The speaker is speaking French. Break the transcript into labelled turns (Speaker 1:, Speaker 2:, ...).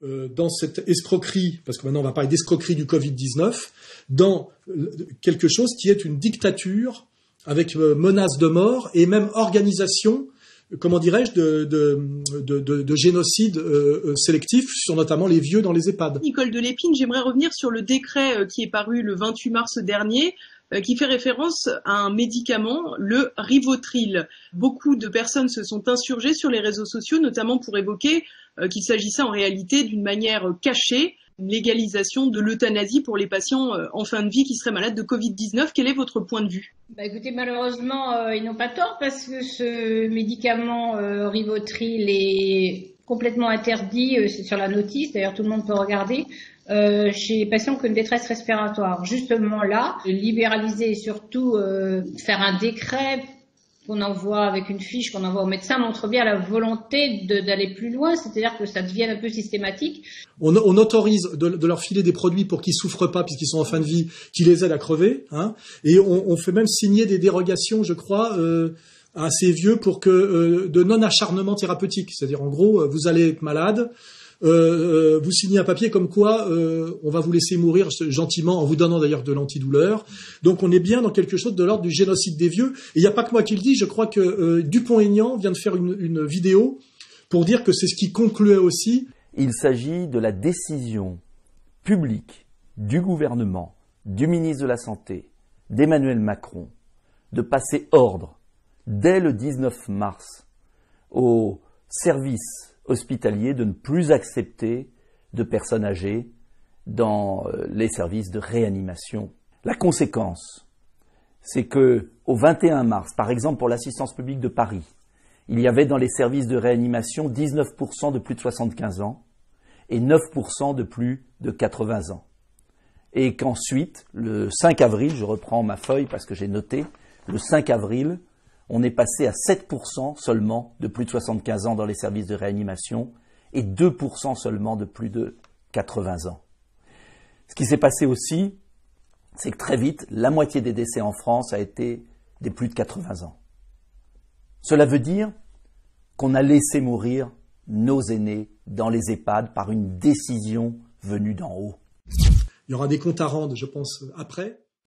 Speaker 1: dans cette escroquerie, parce que maintenant on va parler d'escroquerie du Covid-19, dans quelque chose qui est une dictature avec menace de mort et même organisation, comment dirais-je, de génocide sélectif sur notamment les vieux dans les EHPAD.
Speaker 2: Nicole Delépine, j'aimerais revenir sur le décret qui est paru le 28 mars dernier, qui fait référence à un médicament, le Rivotril. Beaucoup de personnes se sont insurgées sur les réseaux sociaux, notamment pour évoquer qu'il s'agissait en réalité d'une manière cachée, une légalisation de l'euthanasie pour les patients en fin de vie qui seraient malades de Covid-19. Quel est votre point de vue ?
Speaker 3: Écoutez, malheureusement, ils n'ont pas tort parce que ce médicament Rivotril est complètement interdit, c'est sur la notice, d'ailleurs tout le monde peut regarder, chez les patients qui ont une détresse respiratoire. Justement là, libéraliser et surtout faire un décret qu'on envoie avec une fiche qu'on envoie au médecin montre bien la volonté d'aller plus loin, c'est-à-dire que ça devienne un peu systématique.
Speaker 1: On autorise de leur filer des produits pour qu'ils souffrent pas puisqu'ils sont en fin de vie, qui les aident à crever, hein, et on fait même signer des dérogations, je crois, à ces vieux pour que de non-acharnement thérapeutique, c'est-à-dire en gros, vous allez être malade, vous signez un papier comme quoi on va vous laisser mourir gentiment en vous donnant d'ailleurs de l'antidouleur. Donc on est bien dans quelque chose de l'ordre du génocide des vieux. Et il n'y a pas que moi qui le dis, je crois que Dupont-Aignan vient de faire une vidéo pour dire que c'est ce qui concluait aussi.
Speaker 4: Il s'agit de la décision publique du gouvernement, du ministre de la Santé, d'Emmanuel Macron, de passer ordre dès le 19 mars au service hospitalier de ne plus accepter de personnes âgées dans les services de réanimation. La conséquence, c'est que au 21 mars, par exemple pour l'assistance publique de Paris, il y avait dans les services de réanimation 19% de plus de 75 ans et 9% de plus de 80 ans. Et qu'ensuite, le 5 avril, je reprends ma feuille parce que j'ai noté, le 5 avril, on est passé à 7% seulement de plus de 75 ans dans les services de réanimation et 2% seulement de plus de 80 ans. Ce qui s'est passé aussi, c'est que très vite, la moitié des décès en France a été des plus de 80 ans. Cela veut dire qu'on a laissé mourir nos aînés dans les EHPAD par une décision venue d'en haut.
Speaker 1: Il y aura des comptes à rendre, je pense, après.